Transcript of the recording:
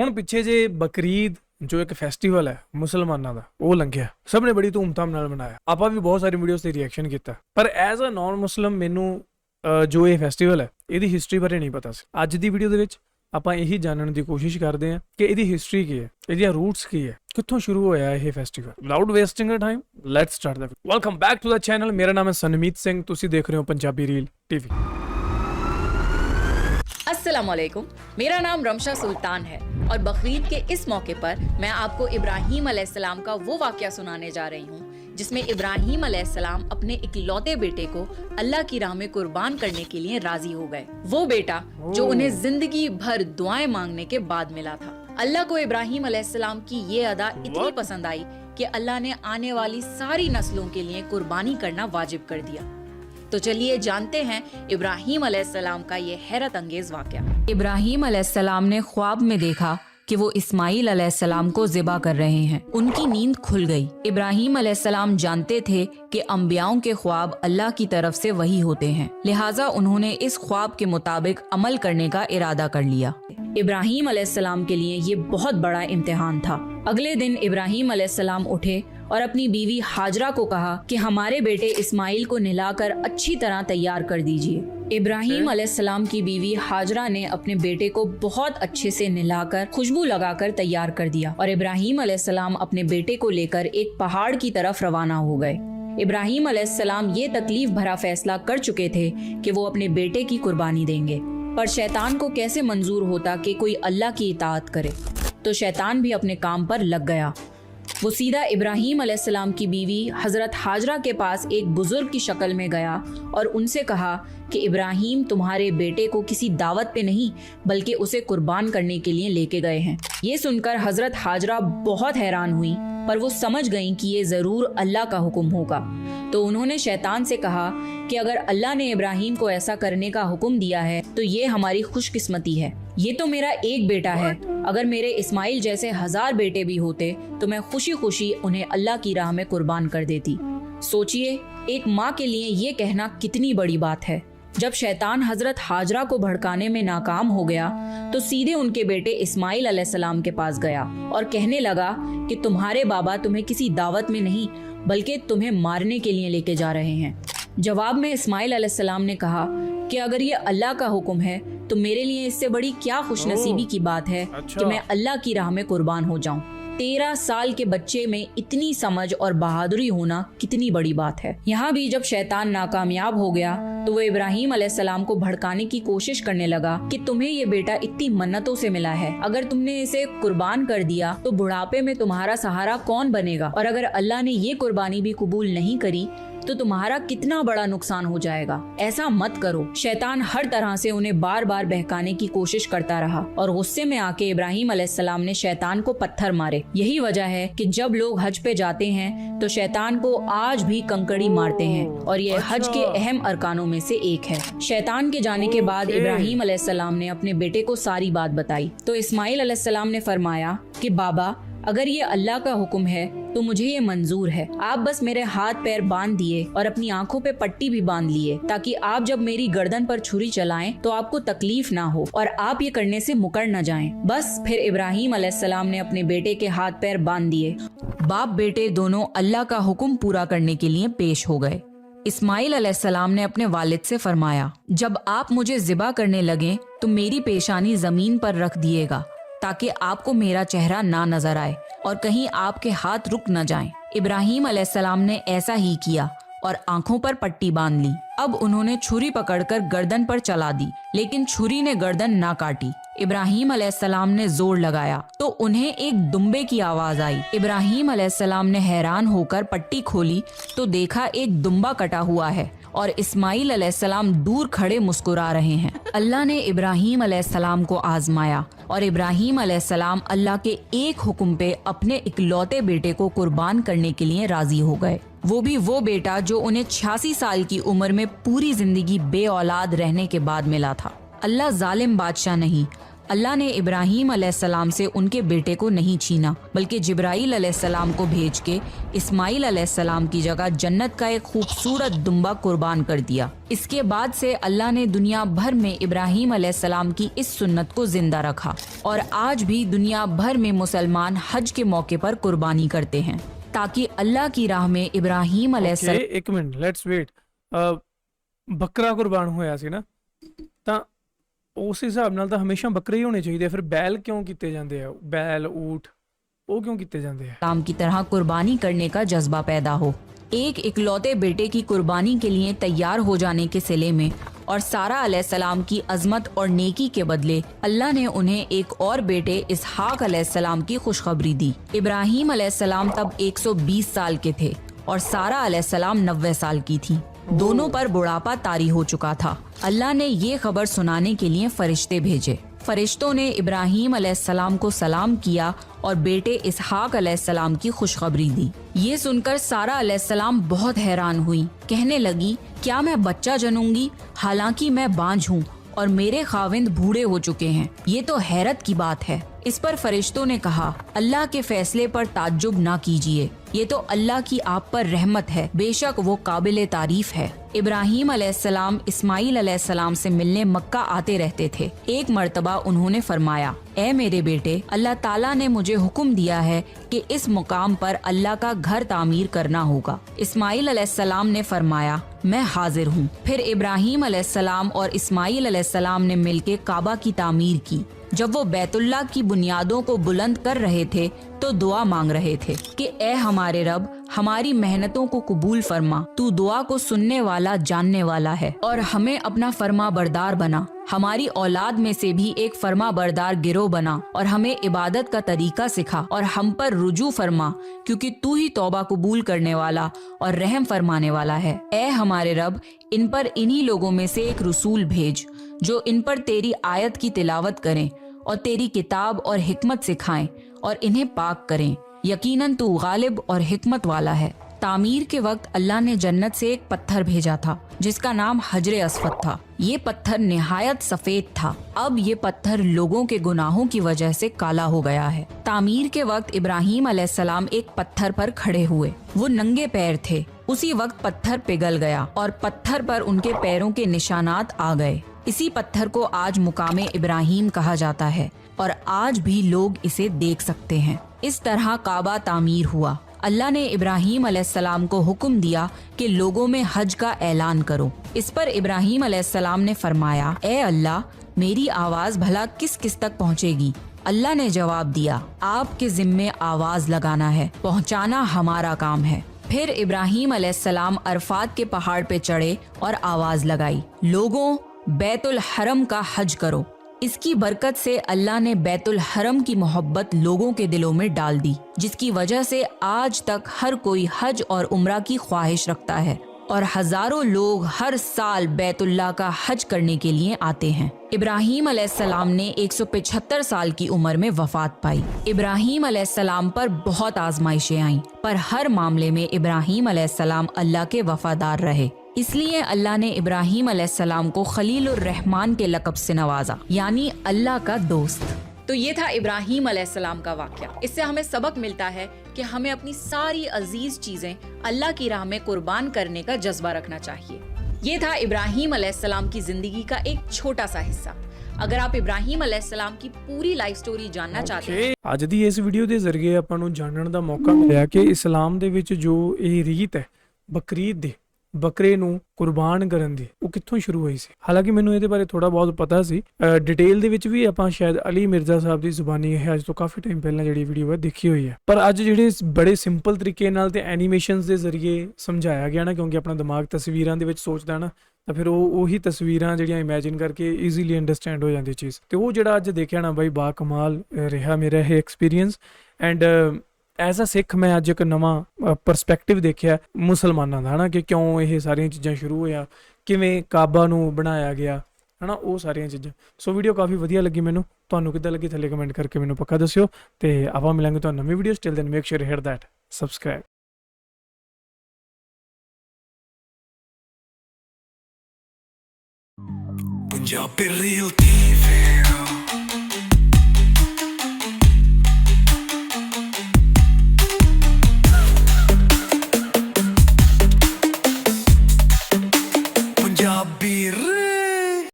ਹੁਣ ਪਿੱਛੇ ਜੇ ਬਕਰੀਦ ਜੋ ਇੱਕ ਫੈਸਟੀਵਲ ਹੈ ਮੁਸਲਮਾਨਾਂ ਦਾ, ਉਹ ਲੰਘਿਆ, ਸਭ ਨੇ ਬੜੀ ਧੂਮਧਾਮ ਨਾਲ ਮਨਾਇਆ। ਆਪਾਂ ਵੀ ਬਹੁਤ ਸਾਰੀ ਵੀਡੀਓਜ਼ ਤੇ ਰਿਐਕਸ਼ਨ ਕੀਤਾ, ਪਰ ਐਜ਼ ਅ ਨਾਨ ਮੁਸਲਮ ਮੈਨੂੰ ਜੋ ਇਹ ਫੈਸਟੀਵਲ ਹੈ ਇਹਦੀ ਹਿਸਟਰੀ ਬਾਰੇ ਨਹੀਂ ਪਤਾ ਸੀ। ਅੱਜ ਦੀ ਵੀਡੀਓ ਦੇ ਵਿੱਚ ਆਪਾਂ ਇਹੀ ਜਾਣਨ ਦੀ ਕੋਸ਼ਿਸ਼ ਕਰਦੇ ਹਾਂ ਕਿ ਇਹਦੀ ਹਿਸਟਰੀ ਕੀ ਹੈ, ਇਹਦੀਆਂ ਰੂਟਸ ਕੀ ਹੈ, ਕਿੱਥੋਂ ਸ਼ੁਰੂ ਹੋਇਆ ਇਹ festival. Without wasting time let's start the video. Welcome back to the channel. ਮੇਰਾ ਨਾਮ ਹੈ ਸਨਮੀਤ ਸਿੰਘ, ਤੁਸੀਂ ਦੇਖ ਰਹੇ ਹੋ ਪੰਜਾਬੀ ਰੀਲ ਟੀਵੀ। अस्सलामुअलैकुम, मेरा नाम रमशा सुल्तान है और बकरीद के इस मौके पर मैं आपको इब्राहीम अलैहिस्सलाम का वो वाक़या सुनाने जा रही हूँ जिसमें इब्राहीम अलैहिस्सलाम अपने इकलौते बेटे को अल्लाह की राह में कुर्बान करने के लिए राजी हो गए। वो बेटा जो उन्हें जिंदगी भर दुआएं मांगने के बाद मिला था। अल्लाह को इब्राहीम अलैहिस्सलाम की ये अदा इतनी पसंद आई कि अल्लाह ने आने वाली सारी नस्लों के लिए कुर्बानी करना वाजिब कर दिया। तो चलिए जानते हैं इब्राहीम अलैहिस्सलाम का ये हैरत अंगेज वाक़या। इब्राहीम अलैहिस्सलाम ने ख्वाब में देखा कि वो इस्माइल अलैहिस्सलाम को ज़िबा कर रहे हैं। उनकी नींद खुल गई। इब्राहीम अलैहिस्सलाम जानते थे कि अंबियाओं के ख्वाब अल्लाह की तरफ से वही होते हैं, लिहाजा उन्होंने इस ख्वाब के मुताबिक अमल करने का इरादा कर लिया। इब्राहीम अलैहिस्सलाम के लिए ये बहुत बड़ा इम्तिहान था। अगले दिन इब्राहीम अलैहिस्सलाम उठे और अपनी बीवी हाजरा को कहा कि हमारे बेटे इस्माइल को नहलाकर अच्छी तरह तैयार कर दीजिए। इब्राहीम अलैहिस्सलाम की बीवी हाजरा ने अपने बेटे को बहुत अच्छे से नहलाकर खुशबू लगाकर तैयार कर दिया और इब्राहीम अलैहिस्सलाम अपने बेटे को लेकर एक पहाड़ की तरफ रवाना हो गए। इब्राहीम अलैहिस्सलाम ये तकलीफ भरा फैसला कर चुके थे कि वो अपने बेटे की कुर्बानी देंगे, पर शैतान को कैसे मंजूर होता कि कोई अल्लाह की इताअत करे। तो शैतान भी अपने काम पर लग गया। वो सीधा इब्राहीम अलैहिस्सलाम की बीवी हज़रत हाजरा के पास एक बुजुर्ग की शक्ल में गया और उनसे कहा कि इब्राहीम तुम्हारे बेटे को किसी दावत पे नहीं बल्कि उसे कुर्बान करने के लिए लेके गए हैं। ये सुनकर हज़रत हाजरा बहुत हैरान हुई, पर वो समझ गईं कि ये ज़रूर अल्लाह का हुक्म होगा। तो उन्होंने शैतान से कहा कि अगर अल्लाह ने इब्राहीम को ऐसा करने का हुक्म दिया है तो ये हमारी खुशकिस्मती है। ये तो मेरा एक बेटा है, अगर मेरे इस्माइल जैसे 1000 बेटे भी होते तो मैं खुशी खुशी उन्हें अल्लाह की राह में कुर्बान कर देती। सोचिए, एक माँ के लिए ये कहना कितनी बड़ी बात है। जब शैतान हजरत हाजरा को भड़काने में नाकाम हो गया तो सीधे उनके बेटे इस्माइल अलैहिस्सलाम के पास गया और कहने लगा कि तुम्हारे बाबा तुम्हें किसी दावत में नहीं बल्कि तुम्हें मारने के लिए लेके जा रहे हैं। जवाब में इस्माइल अलैहिस्सलाम ने कहा कि अगर ये अल्लाह का हुक्म है तो मेरे लिए इससे बड़ी क्या खुशनसीबी की बात है कि मैं अल्लाह की राह में कुर्बान हो जाऊं। 13 साल के बच्चे में इतनी समझ और बहादुरी होना कितनी बड़ी बात है। यहाँ भी जब शैतान नाकामयाब हो गया तो वो इब्राहीम अलैहिस्सलाम को भड़काने की कोशिश करने लगा कि तुम्हें ये बेटा इतनी मन्नतों से मिला है, अगर तुमने इसे कुर्बान कर दिया तो बुढ़ापे में तुम्हारा सहारा कौन बनेगा, और अगर अल्लाह ने ये कुर्बानी भी कबूल नहीं करी तो तुम्हारा कितना बड़ा नुकसान हो जाएगा। ऐसा मत करो। शैतान हर तरह से उन्हें बार बार बहकाने की कोशिश करता रहा और गुस्से में आके इब्राहीम अलैहिस्सलाम ने शैतान को पत्थर मारे। यही वजह है कि जब लोग हज पे जाते हैं तो शैतान को आज भी कंकड़ी मारते हैं और ये हज के अहम अरकानों में से एक है। शैतान के जाने के बाद इब्राहीम अलैहिस्सलाम ने अपने बेटे को सारी बात बताई तो इस्माइल अलैहिस्सलाम ने फरमाया कि बाबा, अगर ये अल्लाह का हुक्म है तो मुझे ये मंजूर है। आप बस मेरे हाथ पैर बांध दिए और अपनी आंखों पे पट्टी भी बांध लिए ताकि आप जब मेरी गर्दन पर छुरी चलाएं तो आपको तकलीफ ना हो और आप ये करने से मुकर न जाएं। बस फिर इब्राहीम अलैहिस्सलाम ने अपने बेटे के हाथ पैर बांध दिए। बाप बेटे दोनों अल्लाह का हुक्म पूरा करने के लिए पेश हो गए। इस्माइल अलैहिस्सलाम ने अपने वालिद से फरमाया, जब आप मुझे ज़िबा करने लगे तो मेरी पेशानी जमीन पर रख दिएगा ताकि आपको मेरा चेहरा ना नजर आए और कहीं आपके हाथ रुक न जाएं। इब्राहीम अलैहिस्सलाम ने ऐसा ही किया और आंखों पर पट्टी बांध ली। अब उन्होंने छुरी पकड़कर गर्दन पर चला दी, लेकिन छुरी ने गर्दन ना काटी। इब्राहीम अलैहिस्सलाम ने जोर लगाया तो उन्हें एक दुम्बे की आवाज आई। इब्राहीम अलैहिस्सलाम ने हैरान होकर पट्टी खोली तो देखा एक दुम्बा कटा हुआ है और इस्माइल अलैहिस्सलाम दूर खड़े मुस्कुरा रहे हैं। अल्लाह ने इब्राहीम अलैहिस्सलाम को आजमाया और इब्राहीम अलैहिस्सलाम अल्लाह के एक हुक्म पे अपने इकलौते बेटे को कुर्बान करने के लिए राजी हो गए। वो भी वो बेटा जो उन्हें 86 साल की उम्र में पूरी जिंदगी बे औलाद रहने के बाद मिला था। अल्लाह जालिम बादशाह नहीं, अल्लाह ने इब्राहीम अलैहिस्सलाम से उनके बेटे को नहीं छीना, बल्कि जिब्राईल अलैहिस्सलाम को भेज के इस्माइल अलैहिस्सलाम की जगह जन्नत का एक खूबसूरत दुम्बा कुर्बान कर दिया। इसके बाद से अल्लाह ने दुनिया भर में इब्राहीम अलैहिस्सलाम की इस सुन्नत को जिंदा रखा और आज भी दुनिया भर में मुसलमान हज के मौके पर कुर्बानी करते हैं ताकि अल्लाह की राह में इब्राहीम अलैहिस्सलाम ਓਕੇ ਇੱਕ ਮਿੰਟ ਲੈਟਸ ਵੇਟ ਬੱਕਰਾ ਕੁਰਬਾਨ ਹੋਇਆ ਸੀ ਨਾ, ਤਾਂ ਉਸ ਹਿਸਾਬ ਨਾਲ ਤਾਂ ਹਮੇਸ਼ਾ ਬੱਕਰੇ ਹੀ ਹੋਣੇ ਚਾਹੀਦੇ ਆ, ਫਿਰ ਬੈਲ ਕਿਉਂ ਕੀਤੇ ਜਾਂਦੇ ਆ, ਬੈਲ ਊਠ ਉਹ ਕਿਉਂ ਕੀਤੇ ਜਾਂਦੇ ਆ? की तरह कुर्बानी करने का जज्बा पैदा हो। एक इकलौते बेटे की कुर्बानी के लिए तैयार हो जाने के सिले में और सारा अलैहिस्सलाम की अजमत और नेकी के बदले अल्लाह ने उन्हें एक और बेटे इसहाक अलैहिस्सलाम की खुशखबरी दी। इब्राहीम अलैहिस्सलाम तब 120 साल के थे और सारा अलैहिस्सलाम 90 साल की थी। दोनों पर बुढ़ापा तारी हो चुका था। अल्लाह ने ये खबर सुनाने के लिए फरिश्ते भेजे। फरिश्तों ने इब्राहीम अलैहिस्सलाम को सलाम किया और बेटे इसहाक अलैहिस्सलाम की खुशखबरी दी। ये सुनकर सारा अलैहिस्सलाम बहुत हैरान हुई। कहने लगी, क्या मैं बच्चा जनूंगी? हालांकि मैं बांझ हूँ और मेरे खाविंद बूढ़े हो चुके हैं। ये तो हैरत की बात है। इस पर फरिश्तों ने कहा, अल्लाह के फैसले पर ताज्जुब ना कीजिए, ये तो अल्लाह की आप पर रहमत है, बेशक वो काबिल तारीफ है। इब्राहीम अलैहिस्सलाम इस्माइल अलैहिस्सलाम से मिलने मक्का आते रहते थे। एक मर्तबा उन्होंने फरमाया, ए मेरे बेटे, अल्लाह ताला ने मुझे हुक्म दिया है कि इस मुकाम पर अल्लाह का घर तामीर करना होगा। इस्माइल अलैहिस्सलाम ने फरमाया, मैं हाजिर हूँ। फिर इब्राहीम अलैहिस्सलाम और इस्माइल अलैहिस्सलाम ने मिलके काबा की तामीर की। जब वो बैतुल्लाह की बुनियादों को बुलंद कर रहे थे तो दुआ मांग रहे थे कि ए हमारे रब, हमारी मेहनतों को कबूल फरमा, तू दुआ को सुनने वाला जानने वाला है और हमें अपना फरमा बरदार बना। हमारी औलाद में से भी एक फरमा बरदार गिरोह बना और हमें इबादत का तरीका सिखा और हम पर रुजू फरमा, क्योंकि तू ही तौबा कबूल करने वाला और रहम फरमाने वाला है। ए हमारे रब, इन पर इन्हीं लोगों में से एक रसूल भेज जो इन पर तेरी आयत की तिलावत करें और तेरी किताब और हिकमत सिखाएं और इन्हें पाक करें। यकीनन तू गालिब और हिकमत वाला है। तामीर के वक्त अल्लाह ने जन्नत से एक पत्थर भेजा था जिसका नाम हजरे अस्वद था। ये पत्थर निहायत सफेद था। अब ये पत्थर लोगों के गुनाहों की वजह से काला हो गया है। तामीर के वक्त इब्राहीम अलैहिस्सलाम एक पत्थर पर खड़े हुए। वो नंगे पैर थे। उसी वक्त पत्थर पिघल गया और पत्थर पर उनके पैरों के निशानात आ गए। इसी पत्थर को आज मुकामे इब्राहीम कहा जाता है और आज भी लोग इसे देख सकते हैं। इस तरह काबा तामीर हुआ। अल्लाह ने इब्राहीम अलैहिस्सलाम को हुक्म दिया कि लोगों में हज का ऐलान करो। इस पर इब्राहीम अलैहिस्सलाम ने फरमाया, ए अल्लाह, मेरी आवाज भला किस किस तक पहुँचेगी? अल्लाह ने जवाब दिया, आपके जिम्मे आवाज लगाना है, पहुँचाना हमारा काम है। फिर इब्राहीम अलैहिस्सलाम अरफात के पहाड़ पे चढ़े और आवाज लगाई, लोगों, बैतुल हरम का हज करो। इसकी बरकत से अल्लाह ने बैतुल हरम की मोहब्बत लोगों के दिलों में डाल दी, जिसकी वजह से आज तक हर कोई हज और उम्रा की ख्वाहिश रखता है और हजारों लोग हर साल बैतुल्लाह का हज करने के लिए आते हैं। इब्राहीम अलैहिस्सलाम ने 175 साल की उम्र में वफात पाई। इब्राहीम अलैहिस्सलाम पर बहुत आजमाइशें आईं, पर हर मामले में इब्राहीम अलैहिस्सलाम अल्लाह के वफादार रहे। इसलिए अल्लाह ने इब्राहीम अलैहिस्सलाम को खलीलुर रहमान के लक़ब से नवाजा, यानी अल्लाह का दोस्त। तो ये था इब्राहीम अलैहिस्सलाम का वाक़या। इससे हमें सबक मिलता है कि हमें अपनी सारी अजीज चीजें अल्लाह की राह में कुर्बान करने का जज्बा रखना चाहिए। ये था इब्राहीम अलैहिस्सलाम की जिंदगी का एक छोटा सा हिस्सा। अगर आप इब्राहीम अलैहिस्सलाम की पूरी ਲਾਈਫ ਸਟੋਰੀ ਜਾਨਣਾ ਚਾਹते हैं। ਅੱਜ ਦੀ ਇਸ ਵੀਡੀਓ ਦੇ ਜ਼ਰੀਏ ਆਪਾਂ ਨੂੰ ਜਾਣਨ ਦਾ ਮੌਕਾ ਮਿਲਿਆ ਕਿ ਇਸਲਾਮ ਦੇ ਵਿੱਚ ਜੋ ਇਹ ਰੀਤ ਹੈ ਬਕਰੀਦ ਦੀ, ਬੱਕਰੇ ਨੂੰ ਕੁਰਬਾਨ ਕਰਨ ਦੀ, ਉਹ ਕਿੱਥੋਂ ਸ਼ੁਰੂ ਹੋਈ ਸੀ। ਹਾਲਾਂਕਿ ਮੈਨੂੰ ਇਹਦੇ ਬਾਰੇ ਥੋੜਾ ਬਹੁਤ ਪਤਾ ਸੀ, ਡਿਟੇਲ ਦੇ ਵਿੱਚ ਵੀ ਆਪਾਂ ਸ਼ਾਇਦ ਅਲੀ ਮਿਰਜ਼ਾ ਸਾਹਿਬ ਦੀ ਜ਼ੁਬਾਨੀ ਇਹ ਅੱਜ ਤੋਂ ਕਾਫੀ ਟਾਈਮ ਪਹਿਲਾਂ ਜਿਹੜੀ ਵੀਡੀਓ ਹੈ ਦੇਖੀ ਹੋਈ ਹੈ, ਪਰ ਅੱਜ ਜਿਹੜੇ ਬੜੇ ਸਿੰਪਲ ਤਰੀਕੇ ਨਾਲ ਤੇ ਐਨੀਮੇਸ਼ਨਸ ਦੇ ਜ਼ਰੀਏ ਸਮਝਾਇਆ ਗਿਆ ਨਾ, ਕਿਉਂਕਿ ਆਪਣਾ ਦਿਮਾਗ ਤਸਵੀਰਾਂ ਦੇ ਵਿੱਚ ਸੋਚਦਾ ਨਾ, ਤਾਂ ਫਿਰ ਉਹੀ ਤਸਵੀਰਾਂ ਜਿਹੜੀਆਂ ਇਮੇਜਿਨ ਕਰਕੇ ਈਜ਼ੀਲੀ ਅੰਡਰਸਟੈਂਡ ਹੋ ਜਾਂਦੀ ਚੀਜ਼। ਤੇ ਉਹ ਜਿਹੜਾ ਅੱਜ ਦੇਖਿਆ ਨਾ ਬਾਈ, ਬਾ ਕਮਾਲ ਰਿਹਾ ਮੇਰਾ ਇਹ ਐਕਸਪੀਰੀਅੰਸ। ਐਂਡ ਐਜ਼ ਅ ਸਿੱਖ ਮੈਂ ਅੱਜ ਇੱਕ ਨਵਾਂ ਪਰਸਪੈਕਟਿਵ ਦੇਖਿਆ ਮੁਸਲਮਾਨਾਂ ਦਾ, ਹੈ ਨਾ, ਕਿ ਕਿਉਂ ਇਹ ਸਾਰੀਆਂ ਚੀਜ਼ਾਂ ਸ਼ੁਰੂ ਹੋਇਆ, ਕਿਵੇਂ ਕਾਬਾ ਨੂੰ ਬਣਾਇਆ ਗਿਆ, ਹੈ ਨਾ, ਉਹ ਸਾਰੀਆਂ ਚੀਜ਼ਾਂ। ਸੋ ਵੀਡੀਓ ਕਾਫੀ ਵਧੀਆ ਲੱਗੀ ਮੈਨੂੰ। ਤੁਹਾਨੂੰ ਕਿੱਦਾਂ ਲੱਗੀ ਥੱਲੇ ਕਮੈਂਟ ਕਰਕੇ ਮੈਨੂੰ ਪੱਕਾ ਦੱਸਿਓ, ਤੇ ਆਪਾਂ ਮਿਲਾਂਗੇ ਤੁਹਾਨੂੰ ਨਵੀਂ video. Still then make sure hit that subscribe. Punjab real